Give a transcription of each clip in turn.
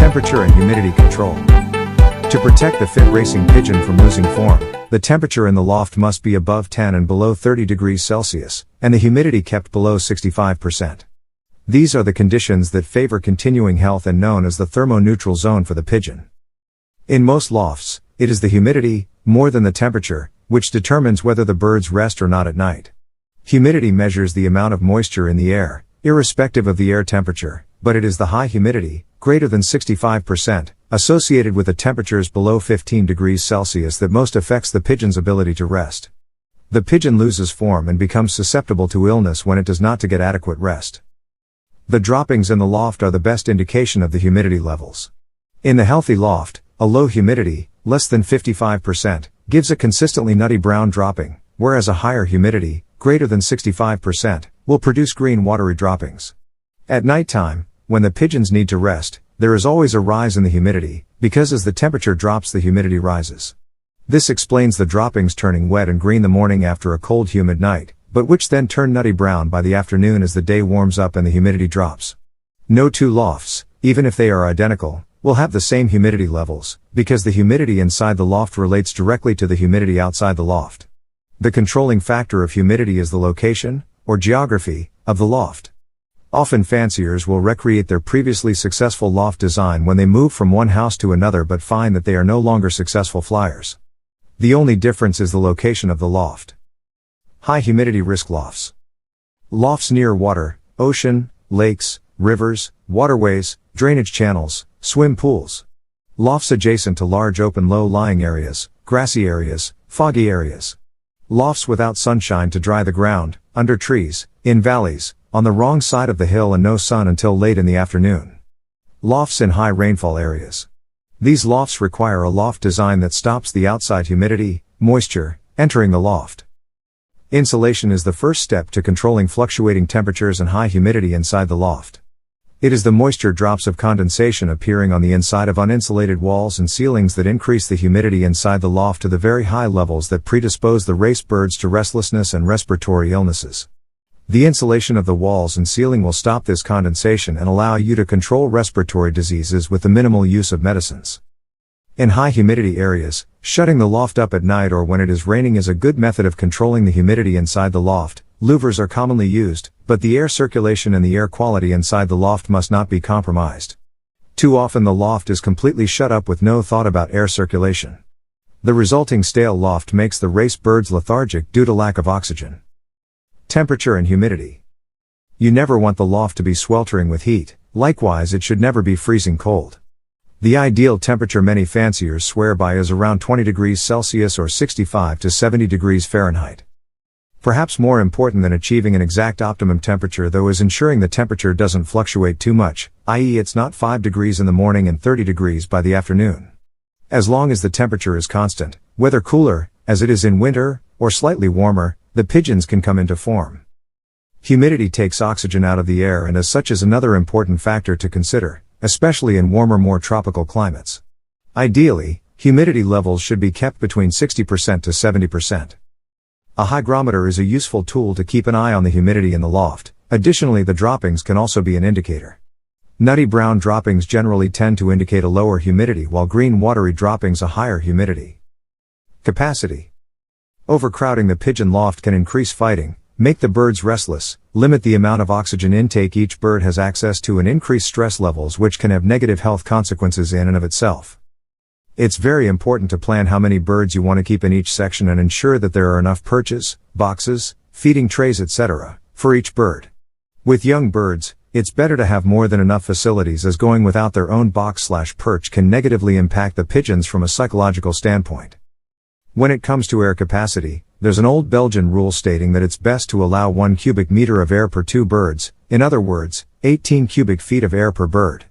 Temperature and humidity control. To protect the fit racing pigeon from losing form, the temperature in the loft must be above 10 and below 30 degrees Celsius, and the humidity kept below 65%. These are the conditions that favor continuing health and known as the thermoneutral zone for the pigeon. In most lofts, it is the humidity, more than the temperature, which determines whether the birds rest or not at night. Humidity measures the amount of moisture in the air, irrespective of the air temperature, but it is the high humidity, greater than 65%, associated with the temperatures below 15 degrees Celsius that most affects the pigeon's ability to rest. The pigeon loses form and becomes susceptible to illness when it does not get adequate rest. The droppings in the loft are the best indication of the humidity levels. In the healthy loft, a low humidity, less than 55%, gives a consistently nutty brown dropping, whereas a higher humidity, greater than 65%, will produce green watery droppings. At night time, when the pigeons need to rest, there is always a rise in the humidity, because as the temperature drops the humidity rises. This explains the droppings turning wet and green the morning after a cold humid night, but which then turn nutty brown by the afternoon as the day warms up and the humidity drops. No two lofts, even if they are identical, will have the same humidity levels, because the humidity inside the loft relates directly to the humidity outside the loft. The controlling factor of humidity is the location, or geography, of the loft. Often fanciers will recreate their previously successful loft design when they move from one house to another but find that they are no longer successful flyers. The only difference is the location of the loft. High humidity risk lofts. Lofts near water, ocean, lakes, rivers, waterways, drainage channels, swim pools. Lofts adjacent to large open low-lying areas, grassy areas, foggy areas. Lofts without sunshine to dry the ground, under trees, in valleys, on the wrong side of the hill and no sun until late in the afternoon. Lofts in high rainfall areas. These lofts require a loft design that stops the outside humidity, moisture, entering the loft. Insulation is the first step to controlling fluctuating temperatures and high humidity inside the loft. It is the moisture drops of condensation appearing on the inside of uninsulated walls and ceilings that increase the humidity inside the loft to the very high levels that predispose the race birds to restlessness and respiratory illnesses. The insulation of the walls and ceiling will stop this condensation and allow you to control respiratory diseases with the minimal use of medicines. In high humidity areas, shutting the loft up at night or when it is raining is a good method of controlling the humidity inside the loft. Louvers are commonly used, but the air circulation and the air quality inside the loft must not be compromised. Too often the loft is completely shut up with no thought about air circulation. The resulting stale loft makes the race birds lethargic due to lack of oxygen. Temperature and humidity. You never want the loft to be sweltering with heat, likewise it should never be freezing cold. The ideal temperature many fanciers swear by is around 20 degrees Celsius or 65 to 70 degrees Fahrenheit. Perhaps more important than achieving an exact optimum temperature though is ensuring the temperature doesn't fluctuate too much, i.e. it's not 5 degrees in the morning and 30 degrees by the afternoon. As long as the temperature is constant, whether cooler, as it is in winter, or slightly warmer, the pigeons can come into form. Humidity takes oxygen out of the air and as such is another important factor to consider, especially in warmer, more tropical climates. Ideally, humidity levels should be kept between 60% to 70%. A hygrometer is a useful tool to keep an eye on the humidity in the loft. Additionally, the droppings can also be an indicator. Nutty brown droppings generally tend to indicate a lower humidity while green watery droppings a higher humidity. Capacity. Overcrowding the pigeon loft can increase fighting, make the birds restless, limit the amount of oxygen intake each bird has access to and increase stress levels which can have negative health consequences in and of itself. It's very important to plan how many birds you want to keep in each section and ensure that there are enough perches, boxes, feeding trays etc. for each bird. With young birds, it's better to have more than enough facilities as going without their own box/perch can negatively impact the pigeons from a psychological standpoint. When it comes to air capacity, there's an old Belgian rule stating that it's best to allow 1 cubic meter of air per 2 birds, in other words, 18 cubic feet of air per bird.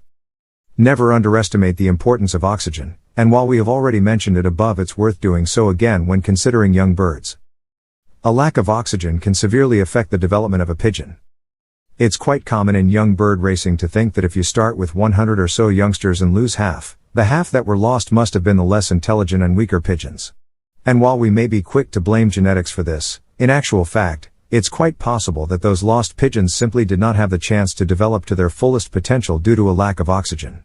Never underestimate the importance of oxygen, and while we have already mentioned it above it's worth doing so again when considering young birds. A lack of oxygen can severely affect the development of a pigeon. It's quite common in young bird racing to think that if you start with 100 or so youngsters and lose half, the half that were lost must have been the less intelligent and weaker pigeons. And while we may be quick to blame genetics for this, in actual fact, it's quite possible that those lost pigeons simply did not have the chance to develop to their fullest potential due to a lack of oxygen.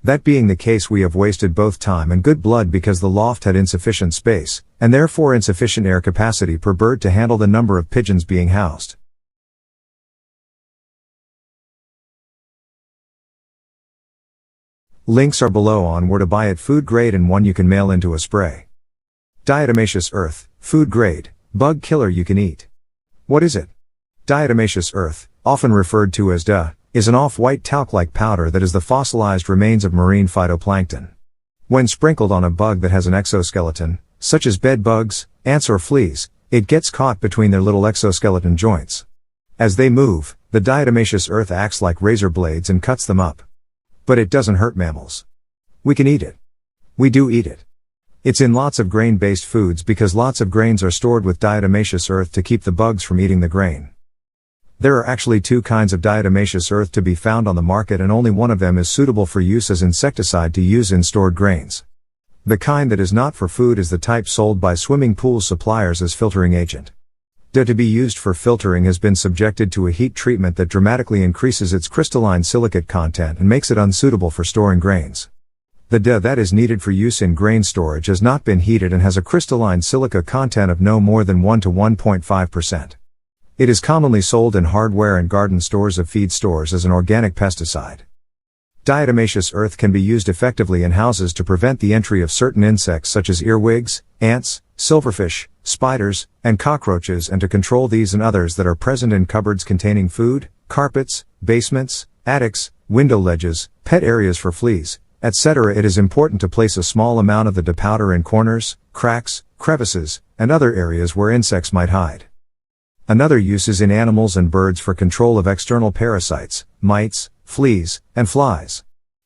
That being the case, we have wasted both time and good blood because the loft had insufficient space, and therefore insufficient air capacity per bird to handle the number of pigeons being housed. Links are below on where to buy it: food grade and one you can mail into a spray. Diatomaceous earth, food grade, bug killer you can eat. What is it? Diatomaceous earth, often referred to as DA, is an off-white talc-like powder that is the fossilized remains of marine phytoplankton. When sprinkled on a bug that has an exoskeleton, such as bed bugs, ants or fleas, it gets caught between their little exoskeleton joints. As they move, the diatomaceous earth acts like razor blades and cuts them up. But it doesn't hurt mammals. We can eat it. We do eat it. It's in lots of grain-based foods because lots of grains are stored with diatomaceous earth to keep the bugs from eating the grain. There are actually two kinds of diatomaceous earth to be found on the market, and only one of them is suitable for use as insecticide to use in stored grains. The kind that is not for food is the type sold by swimming pool suppliers as filtering agent. DA to be used for filtering has been subjected to a heat treatment that dramatically increases its crystalline silicate content and makes it unsuitable for storing grains. The DA that is needed for use in grain storage has not been heated and has a crystalline silica content of no more than 1 to 1.5%. It is commonly sold in hardware and garden stores of feed stores as an organic pesticide. Diatomaceous earth can be used effectively in houses to prevent the entry of certain insects such as earwigs, ants, silverfish, spiders, and cockroaches, and to control these and others that are present in cupboards containing food, carpets, basements, attics, window ledges, pet areas for fleas, etc. It is important to place a small amount of the DA powder in corners, cracks, crevices, and other areas where insects might hide. Another use is in animals and birds for control of external parasites, mites, fleas, and flies.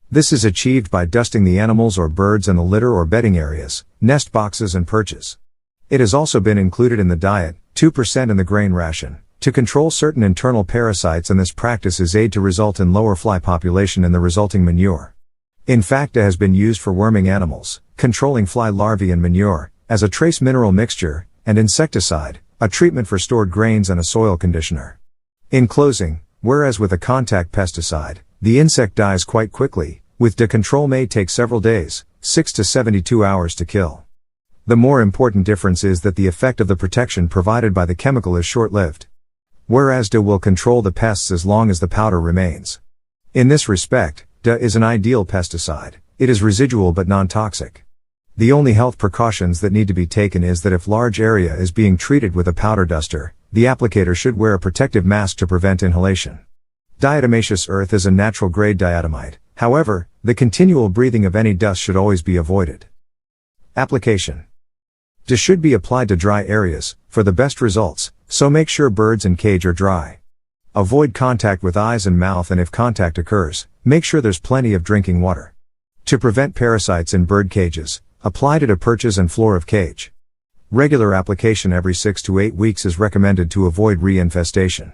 This is achieved by dusting the animals or birds in the litter or bedding areas, nest boxes and perches. It has also been included in the diet, 2% in the grain ration, to control certain internal parasites, and this practice is aid to result in lower fly population in the resulting manure. In fact, it has been used for worming animals, controlling fly larvae and manure, as a trace mineral mixture, and insecticide, a treatment for stored grains, and a soil conditioner. In closing, whereas with a contact pesticide, the insect dies quite quickly, with DA control may take several days, 6 to 72 hours to kill. The more important difference is that the effect of the protection provided by the chemical is short-lived. Whereas DA will control the pests as long as the powder remains. In this respect, DA is an ideal pesticide. It is residual but non-toxic. The only health precautions that need to be taken is that if large area is being treated with a powder duster, the applicator should wear a protective mask to prevent inhalation. Diatomaceous earth is a natural grade diatomite. However, the continual breathing of any dust should always be avoided. Application. DA should be applied to dry areas, for the best results, so make sure birds in cage are dry. Avoid contact with eyes and mouth, and if contact occurs, make sure there's plenty of drinking water. To prevent parasites in bird cages, apply to perches and floor of cage. Regular application every 6 to 8 weeks is recommended to avoid reinfestation.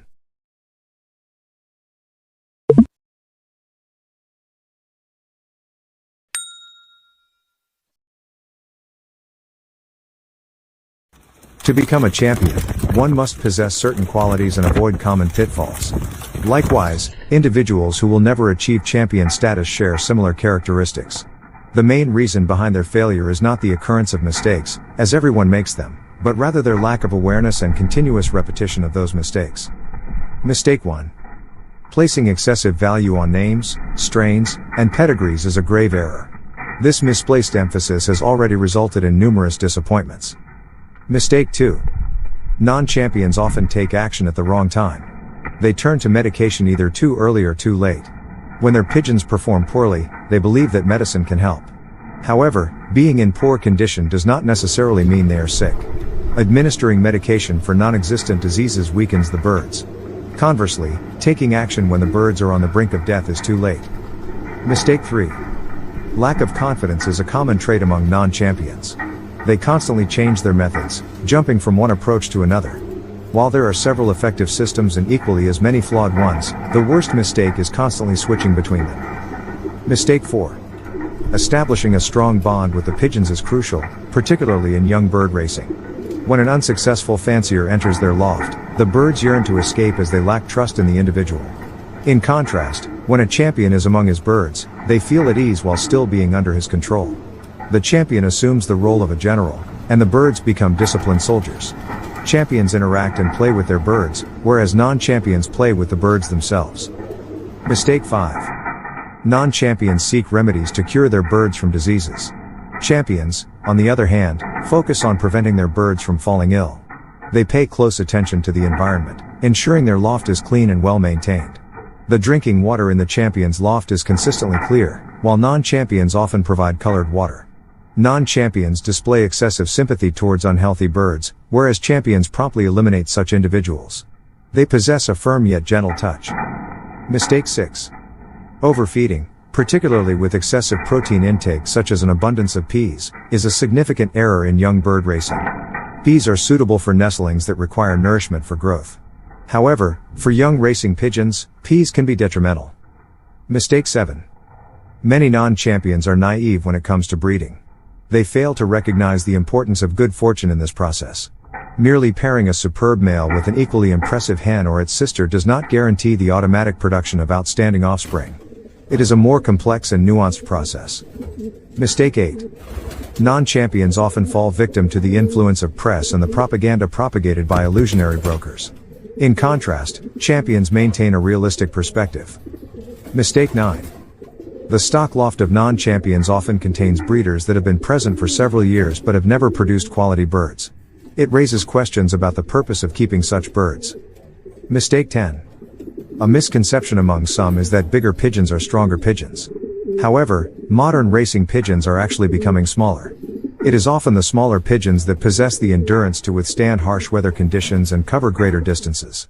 To become a champion, one must possess certain qualities and avoid common pitfalls. Likewise, individuals who will never achieve champion status share similar characteristics. The main reason behind their failure is not the occurrence of mistakes, as everyone makes them, but rather their lack of awareness and continuous repetition of those mistakes. Mistake 1. Placing excessive value on names, strains, and pedigrees is a grave error. This misplaced emphasis has already resulted in numerous disappointments. Mistake 2. Non-champions often take action at the wrong time. They turn to medication either too early or too late. When their pigeons perform poorly, they believe that medicine can help. However, being in poor condition does not necessarily mean they are sick. Administering medication for non-existent diseases weakens the birds. Conversely, taking action when the birds are on the brink of death is too late. Mistake 3. Lack of confidence is a common trait among non-champions. They constantly change their methods, jumping from one approach to another. While there are several effective systems and equally as many flawed ones, the worst mistake is constantly switching between them. Mistake 4. Establishing a strong bond with the pigeons is crucial, particularly in young bird racing. When an unsuccessful fancier enters their loft, the birds yearn to escape as they lack trust in the individual. In contrast, When a champion is among his birds, they feel at ease while still being under his control. The champion assumes the role of a general, and the birds become disciplined soldiers. Champions interact and play with their birds, whereas non-champions play with the birds themselves. Mistake 5. Non-champions seek remedies to cure their birds from diseases. Champions, on the other hand, focus on preventing their birds from falling ill. They pay close attention to the environment, ensuring their loft is clean and well maintained. The drinking water in the champion's loft is consistently clear, while non-champions often provide colored water. Non-champions display excessive sympathy towards unhealthy birds, whereas champions promptly eliminate such individuals. They possess a firm yet gentle touch. Mistake 6. Overfeeding, particularly with excessive protein intake such as an abundance of peas, is a significant error in young bird racing. Peas are suitable for nestlings that require nourishment for growth. However, for young racing pigeons, peas can be detrimental. Mistake 7. Many non-champions are naive when it comes to breeding. They fail to recognize the importance of good fortune in this process. Merely pairing a superb male with an equally impressive hen or its sister does not guarantee the automatic production of outstanding offspring. It is a more complex and nuanced process. Mistake 8. Non-champions often fall victim to the influence of press and the propaganda propagated by illusionary brokers. In contrast, champions maintain a realistic perspective. Mistake 9. The stock loft of non-champions often contains breeders that have been present for several years but have never produced quality birds. It raises questions about the purpose of keeping such birds. Mistake 10. A misconception among some is that bigger pigeons are stronger pigeons. However, modern racing pigeons are actually becoming smaller. It is often the smaller pigeons that possess the endurance to withstand harsh weather conditions and cover greater distances.